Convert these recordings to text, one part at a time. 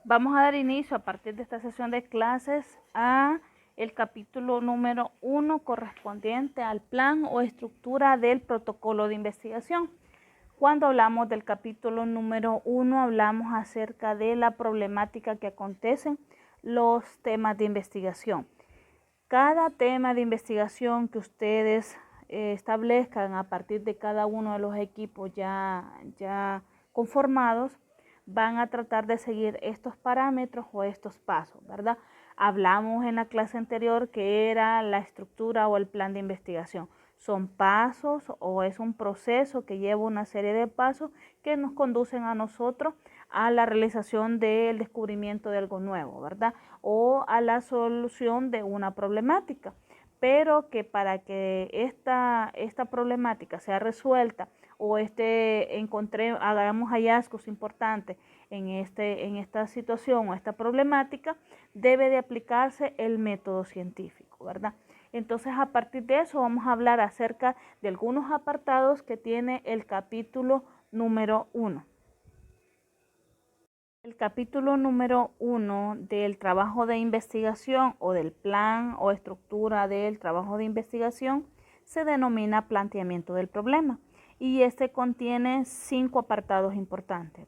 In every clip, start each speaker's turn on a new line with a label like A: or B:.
A: Vamos a dar inicio a partir de esta sesión de clases a el capítulo número 1 correspondiente al plan o estructura del protocolo de investigación. Cuando hablamos del capítulo número 1 hablamos acerca de la problemática que acontecen los temas de investigación. Cada tema de investigación que ustedes establezcan a partir de cada uno de los equipos ya conformados, van a tratar de seguir estos parámetros o estos pasos, ¿verdad? Hablamos en la clase anterior que era la estructura o el plan de investigación. Son pasos o es un proceso que lleva una serie de pasos que nos conducen a nosotros a la realización del descubrimiento de algo nuevo, ¿verdad? O a la solución de una problemática. Pero que para que esta problemática sea resuelta o hagamos hallazgos importantes en esta situación o esta problemática, debe de aplicarse el método científico, ¿verdad? Entonces, a partir de eso vamos a hablar acerca de algunos apartados que tiene el capítulo número 1. El capítulo número 1 del trabajo de investigación o del plan o estructura del trabajo de investigación se denomina planteamiento del problema y este contiene 5 apartados importantes.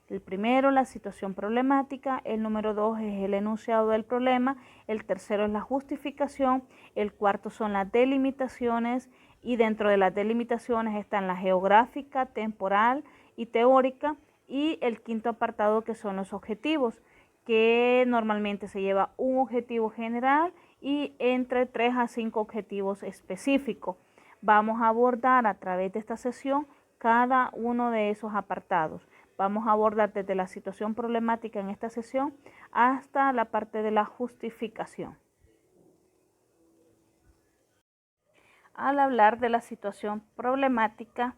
A: El primero, la situación problemática, el número 2 es el enunciado del problema, el tercero es la justificación, el cuarto son las delimitaciones y dentro de las delimitaciones están la geográfica, temporal y teórica, y el quinto apartado que son los objetivos, que normalmente se lleva un objetivo general y entre 3 a 5 objetivos específicos. Vamos a abordar a través de esta sesión cada uno de esos apartados. Vamos a abordar desde la situación problemática en esta sesión hasta la parte de la justificación. Al hablar de la situación problemática,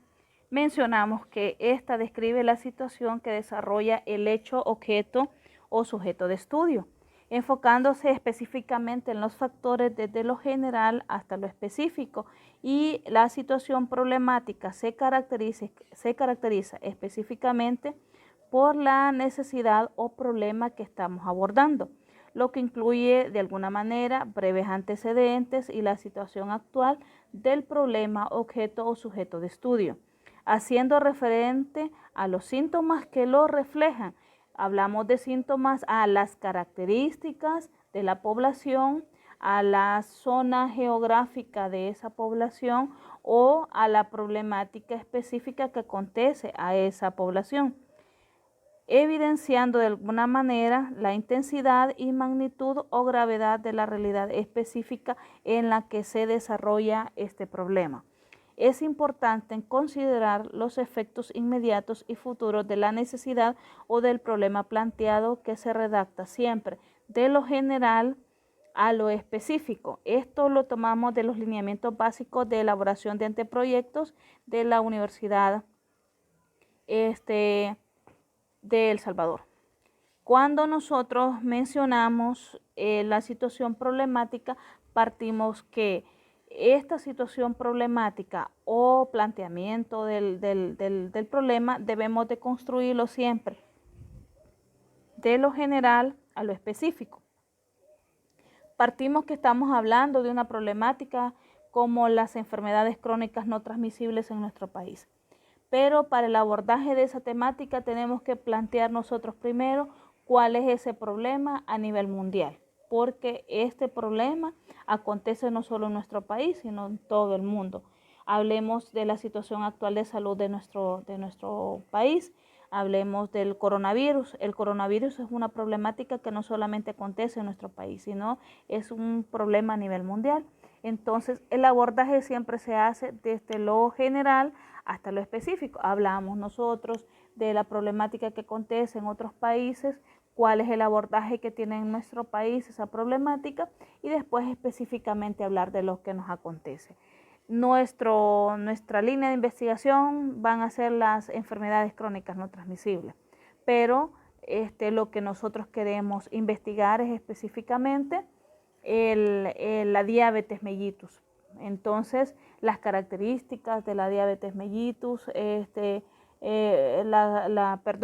A: mencionamos que esta describe la situación que desarrolla el hecho, objeto o sujeto de estudio, enfocándose específicamente en los factores desde lo general hasta lo específico, y la situación problemática se caracteriza específicamente por la necesidad o problema que estamos abordando, lo que incluye de alguna manera breves antecedentes y la situación actual del problema, objeto o sujeto de estudio, haciendo referente a los síntomas que lo reflejan. Hablamos de síntomas a las características de la población, a la zona geográfica de esa población o a la problemática específica que acontece a esa población, evidenciando de alguna manera la intensidad y magnitud o gravedad de la realidad específica en la que se desarrolla este problema. Es importante considerar los efectos inmediatos y futuros de la necesidad o del problema planteado, que se redacta siempre de lo general a lo específico. Esto lo tomamos de los lineamientos básicos de elaboración de anteproyectos de la Universidad de El Salvador. Cuando nosotros mencionamos la situación problemática, partimos que esta situación problemática o planteamiento del problema debemos de construirlo siempre de lo general a lo específico. Partimos que estamos hablando de una problemática como las enfermedades crónicas no transmisibles en nuestro país. Pero para el abordaje de esa temática tenemos que plantear nosotros primero cuál es ese problema a nivel mundial, porque este problema acontece no solo en nuestro país, sino en todo el mundo. Hablemos de la situación actual de salud de nuestro país. Hablemos del coronavirus. El coronavirus es una problemática que no solamente acontece en nuestro país, sino es un problema a nivel mundial. Entonces, el abordaje siempre se hace desde lo general hasta lo específico. Hablamos nosotros de la problemática que acontece en otros países, cuál es el abordaje que tiene en nuestro país esa problemática, y después específicamente hablar de lo que nos acontece. Nuestra línea de investigación van a ser las enfermedades crónicas no transmisibles, pero lo que nosotros queremos investigar es específicamente la diabetes mellitus. Entonces, las características de la diabetes mellitus,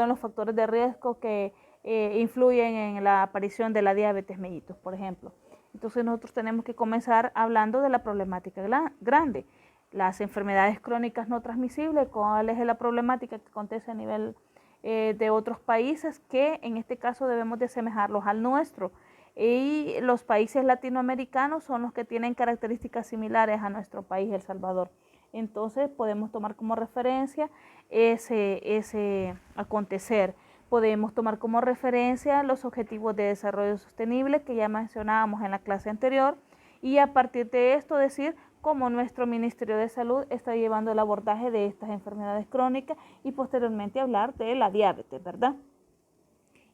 A: los factores de riesgo que influyen en la aparición de la diabetes mellitus, por ejemplo. Entonces nosotros tenemos que comenzar hablando de la problemática grande. Las enfermedades crónicas no transmisibles, cuál es la problemática que acontece a nivel de otros países, que en este caso debemos de asemejarlos al nuestro. Y los países latinoamericanos son los que tienen características similares a nuestro país, El Salvador. Entonces podemos tomar como referencia ese acontecer. Podemos tomar como referencia los objetivos de desarrollo sostenible que ya mencionábamos en la clase anterior, y a partir de esto decir cómo nuestro Ministerio de Salud está llevando el abordaje de estas enfermedades crónicas, y posteriormente hablar de la diabetes, ¿verdad?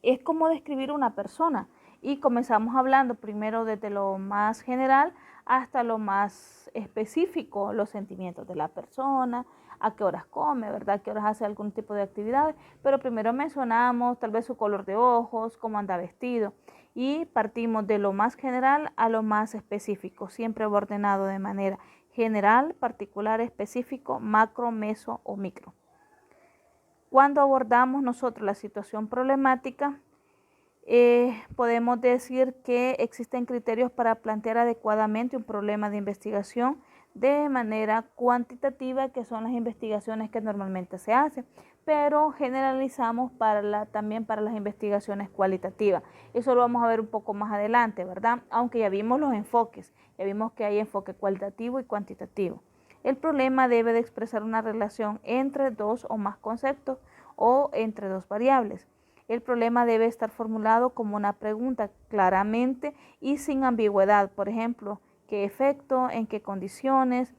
A: Es como describir una persona, y comenzamos hablando primero desde lo más general hasta lo más específico, los sentimientos de la persona, a qué horas come, ¿verdad? A qué horas hace algún tipo de actividades, pero primero mencionamos tal vez su color de ojos, cómo anda vestido, y partimos de lo más general a lo más específico, siempre ordenado de manera general, particular, específico, macro, meso o micro. Cuando abordamos nosotros la situación problemática, podemos decir que existen criterios para plantear adecuadamente un problema de investigación de manera cuantitativa, que son las investigaciones que normalmente se hacen, pero generalizamos también para las investigaciones cualitativas. Eso lo vamos a ver un poco más adelante, ¿verdad? Aunque ya vimos los enfoques, ya vimos que hay enfoque cualitativo y cuantitativo. El problema debe de expresar una relación entre dos o más conceptos o entre dos variables. El problema debe estar formulado como una pregunta claramente y sin ambigüedad. Por ejemplo, ¿qué efecto? ¿En qué condiciones?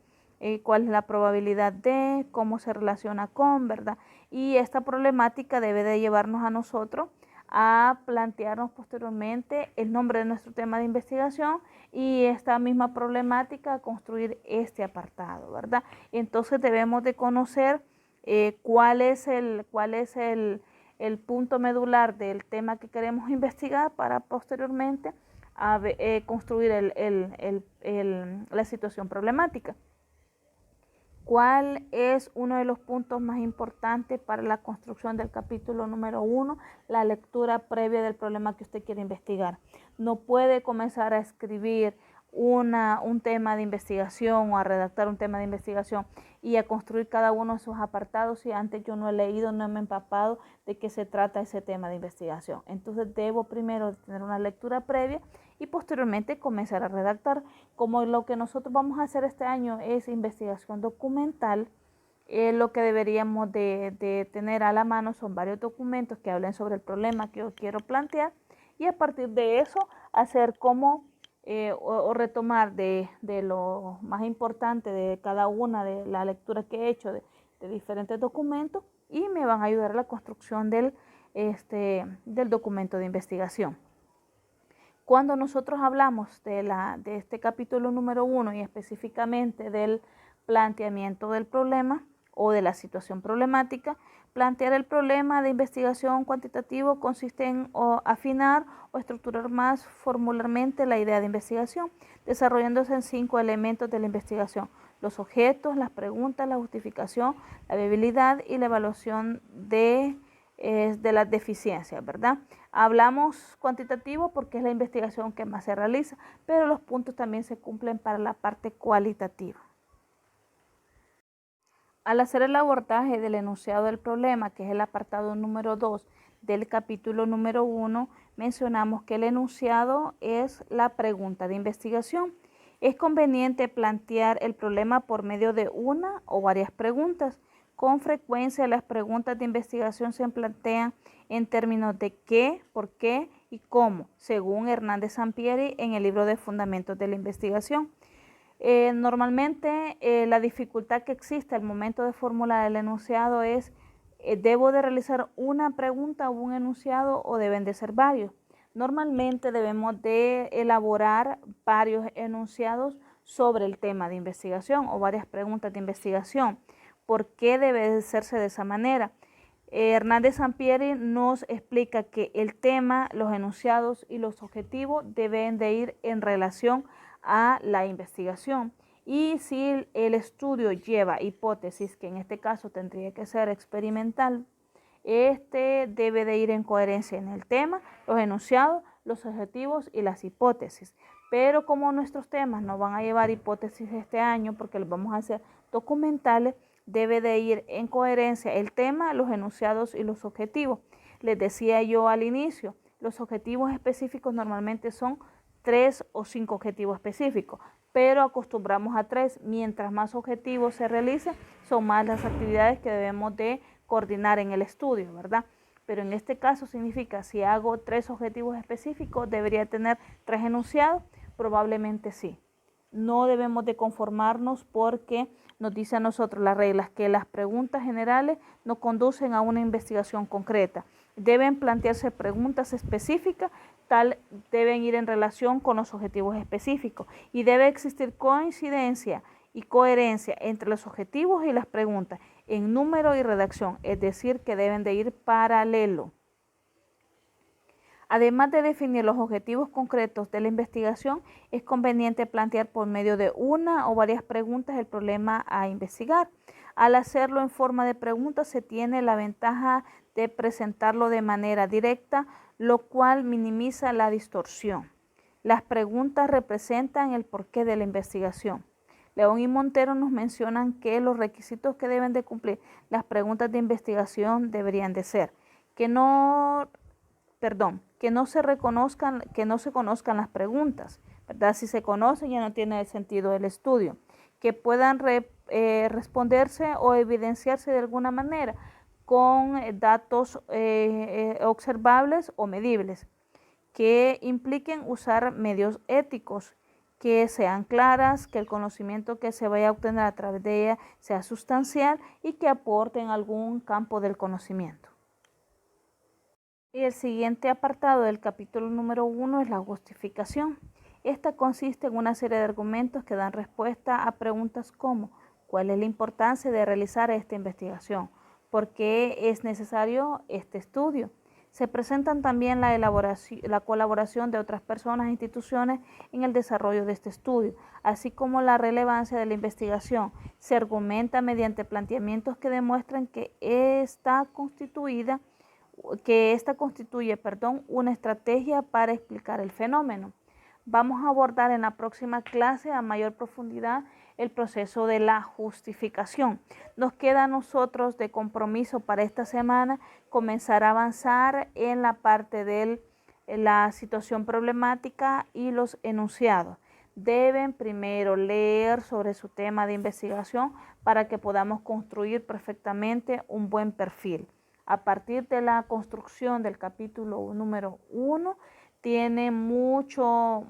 A: ¿Cuál es la probabilidad de? ¿Cómo se relaciona con? ¿Verdad? Y esta problemática debe de llevarnos a nosotros a plantearnos posteriormente el nombre de nuestro tema de investigación, y esta misma problemática a construir este apartado, ¿verdad? Entonces debemos de conocer cuál es el punto medular del tema que queremos investigar, para posteriormente construir la situación problemática. ¿Cuál es uno de los puntos más importantes para la construcción del capítulo número 1? La lectura previa del problema que usted quiere investigar. No puede comenzar a escribir un tema de investigación o a redactar un tema de investigación y a construir cada uno de sus apartados si antes yo no he leído, no me he empapado de qué se trata ese tema de investigación. Entonces debo primero tener una lectura previa y posteriormente comenzar a redactar. Como lo que nosotros vamos a hacer este año es investigación documental, lo que deberíamos de tener a la mano son varios documentos que hablen sobre el problema que yo quiero plantear, y a partir de eso hacer como o retomar de lo más importante de cada una de la lectura que he hecho de diferentes documentos, y me van a ayudar a la construcción del documento de investigación. Cuando nosotros hablamos de este capítulo número 1 y específicamente del planteamiento del problema o de la situación problemática, plantear el problema de investigación cuantitativo consiste en afinar o estructurar más formularmente la idea de investigación, desarrollándose en 5 elementos de la investigación: los objetos, las preguntas, la justificación, la viabilidad y la evaluación de las deficiencias, ¿verdad? Hablamos cuantitativo porque es la investigación que más se realiza, pero los puntos también se cumplen para la parte cualitativa. Al hacer el abordaje del enunciado del problema, que es el apartado número 2 del capítulo número 1, mencionamos que el enunciado es la pregunta de investigación. Es conveniente plantear el problema por medio de una o varias preguntas. Con frecuencia las preguntas de investigación se plantean en términos de qué, por qué y cómo, según Hernández Sampieri en el libro de Fundamentos de la Investigación. Normalmente la dificultad que existe al momento de formular el enunciado es, ¿debo de realizar una pregunta o un enunciado o deben de ser varios? Normalmente debemos de elaborar varios enunciados sobre el tema de investigación o varias preguntas de investigación. ¿Por qué debe de hacerse de esa manera? Hernández Sampieri nos explica que el tema, los enunciados y los objetivos deben de ir en relación a la investigación, y si el estudio lleva hipótesis, que en este caso tendría que ser experimental, Este debe de ir en coherencia en el tema, los enunciados, los objetivos y las hipótesis. Pero como nuestros temas no van a llevar hipótesis este año porque los vamos a hacer documentales, debe de ir en coherencia el tema, los enunciados y los objetivos. Les decía yo al inicio, los objetivos específicos normalmente son 3 o 5 objetivos específicos, pero acostumbramos a 3. Mientras más objetivos se realicen, son más las actividades que debemos de coordinar en el estudio, ¿verdad? Pero en este caso significa, si hago 3 objetivos específicos, ¿debería tener 3 enunciados? Probablemente sí. No debemos de conformarnos porque nos dice a nosotros las reglas que las preguntas generales no conducen a una investigación concreta. Deben plantearse preguntas específicas, deben ir en relación con los objetivos específicos y debe existir coincidencia y coherencia entre los objetivos y las preguntas en número y redacción, es decir, que deben de ir paralelo. Además de definir los objetivos concretos de la investigación, es conveniente plantear por medio de una o varias preguntas el problema a investigar. Al hacerlo en forma de preguntas se tiene la ventaja de presentarlo de manera directa, lo cual minimiza la distorsión. Las preguntas representan el porqué de la investigación. León y Montero nos mencionan que los requisitos que deben de cumplir las preguntas de investigación deberían de ser que no se conozcan las preguntas, ¿verdad? Si se conocen ya no tiene sentido el estudio. Que puedan responderse o evidenciarse de alguna manera con datos observables o medibles. Que impliquen usar medios éticos, que sean claras, que el conocimiento que se vaya a obtener a través de ella sea sustancial y que aporten algún campo del conocimiento. Y el siguiente apartado del capítulo número 1 es la justificación. Esta consiste en una serie de argumentos que dan respuesta a preguntas como ¿cuál es la importancia de realizar esta investigación? ¿Por qué es necesario este estudio? Se presentan también la colaboración de otras personas e instituciones en el desarrollo de este estudio, así como la relevancia de la investigación. Se argumenta mediante planteamientos que demuestran que esta constituye una estrategia para explicar el fenómeno. Vamos a abordar en la próxima clase a mayor profundidad el proceso de la justificación. Nos queda a nosotros de compromiso para esta semana comenzar a avanzar en la parte de la situación problemática y los enunciados. Deben primero leer sobre su tema de investigación para que podamos construir perfectamente un buen perfil. A partir de la construcción del capítulo número 1, tiene mucha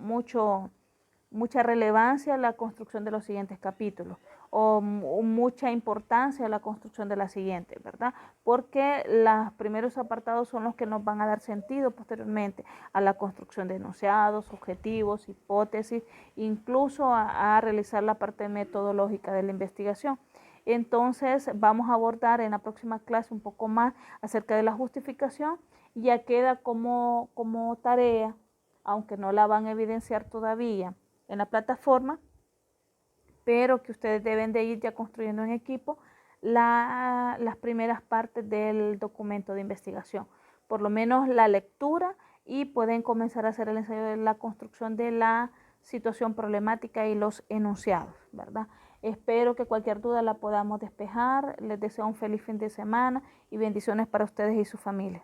A: relevancia la construcción de los siguientes capítulos o mucha importancia la construcción de la siguiente, ¿verdad? Porque los primeros apartados son los que nos van a dar sentido posteriormente a la construcción de enunciados, objetivos, hipótesis, incluso a realizar la parte metodológica de la investigación. Entonces vamos a abordar en la próxima clase un poco más acerca de la justificación y ya queda como tarea, aunque no la van a evidenciar todavía en la plataforma, pero que ustedes deben de ir ya construyendo en equipo las primeras partes del documento de investigación, por lo menos la lectura, y pueden comenzar a hacer el ensayo de la construcción de la situación problemática y los enunciados, ¿verdad? Espero que cualquier duda la podamos despejar. Les deseo un feliz fin de semana y bendiciones para ustedes y su familia.